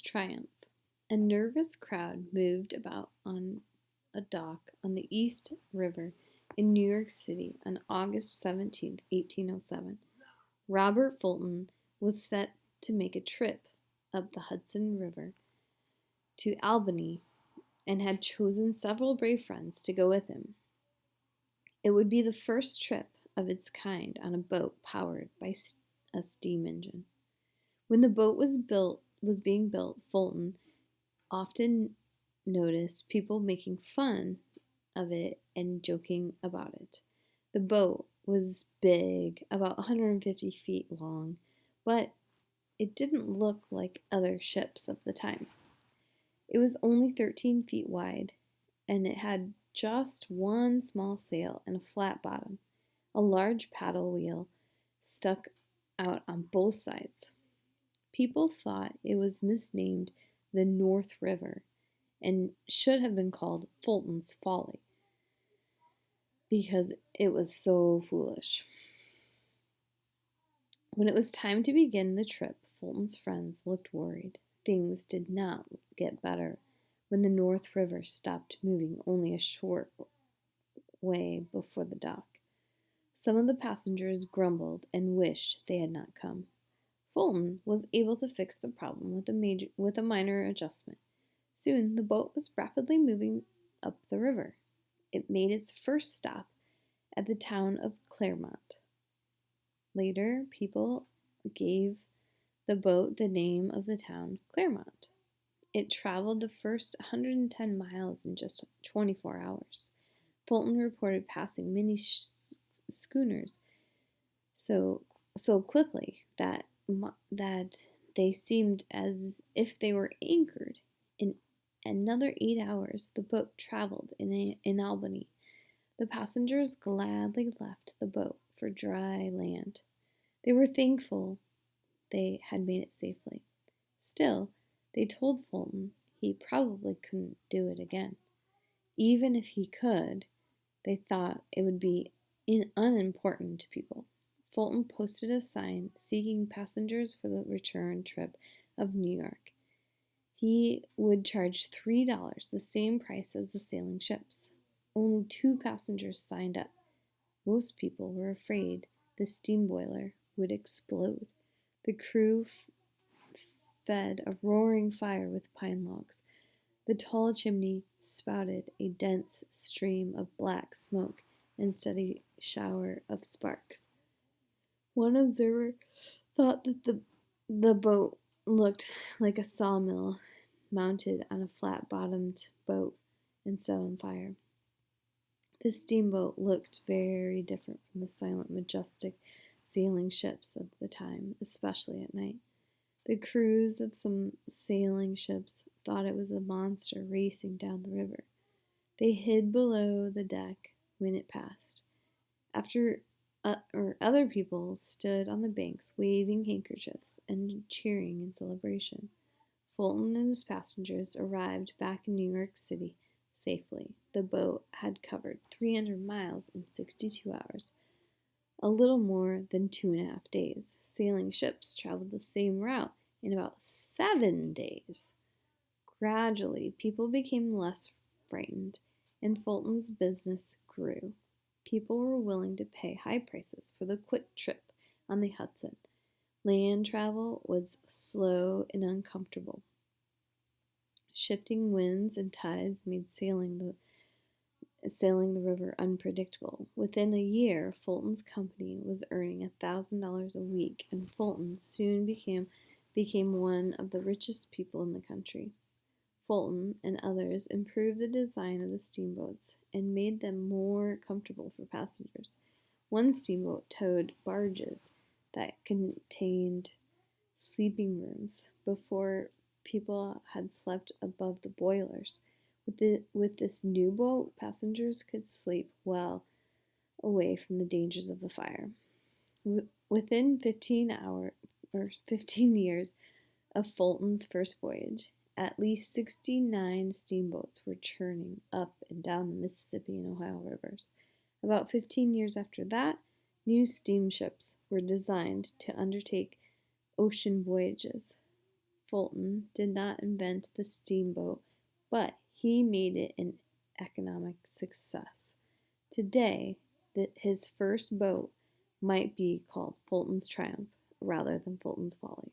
triumph. A nervous crowd moved about on a dock on the East River in New York City on August 17th, 1807. Robert Fulton was set to make a trip up the Hudson River to Albany and had chosen several brave friends to go with him. It would be the first trip of its kind on a boat powered by a steam engine. When the boat was being built, Fulton often noticed people making fun of it and joking about it. The boat was big, about 150 feet long, but it didn't look like other ships of the time. It was only 13 feet wide, and it had just one small sail and a flat bottom. A large paddle wheel stuck out on both sides. People thought it was misnamed the North River and should have been called Fulton's Folly because it was so foolish. When it was time to begin the trip, Fulton's friends looked worried. Things did not get better when the North River stopped moving only a short way before the dock. Some of the passengers grumbled and wished they had not come. Fulton was able to fix the problem with a minor adjustment. Soon the boat was rapidly moving up the river. It made its first stop at the town of Claremont. Later, people gave the boat the name of the town, Claremont. It traveled the first 110 miles in just 24 hours. Fulton reported passing many schooners so quickly that they seemed as if they were anchored. In another 8 hours, the boat traveled in Albany. The passengers gladly left the boat for dry land. They were thankful they had made it safely. Still, they told Fulton he probably couldn't do it again. Even if he could, they thought it would be unimportant to people. Fulton posted a sign seeking passengers for the return trip of New York. He would charge $3, the same price as the sailing ships. Only 2 passengers signed up. Most people were afraid the steam boiler would explode. The crew fed a roaring fire with pine logs. The tall chimney spouted a dense stream of black smoke and steady shower of sparks. One observer thought that the boat looked like a sawmill mounted on a flat-bottomed boat and set on fire. The steamboat looked very different from the silent, majestic sailing ships of the time, especially at night. The crews of some sailing ships thought it was a monster racing down the river. They hid below the deck when it passed. Other people stood on the banks waving handkerchiefs and cheering in celebration. Fulton and his passengers arrived back in New York City safely. The boat had covered 300 miles in 62 hours, a little more than 2.5 days. Sailing ships traveled the same route in about 7 days. Gradually, people became less frightened, and Fulton's business grew. People were willing to pay high prices for the quick trip on the Hudson. Land travel was slow and uncomfortable. Shifting winds and tides made sailing the river unpredictable. Within a year, Fulton's company was earning $1,000 a week, and Fulton soon became one of the richest people in the country. Fulton and others improved the design of the steamboats and made them more comfortable for passengers. One steamboat towed barges that contained sleeping rooms before people had slept above the boilers. With this new boat, passengers could sleep well away from the dangers of the fire. Within 15 years of Fulton's first voyage, at least 69 steamboats were churning up and down the Mississippi and Ohio rivers. About 15 years after that, new steamships were designed to undertake ocean voyages. Fulton did not invent the steamboat, but he made it an economic success. Today, his first boat might be called Fulton's Triumph rather than Fulton's Folly.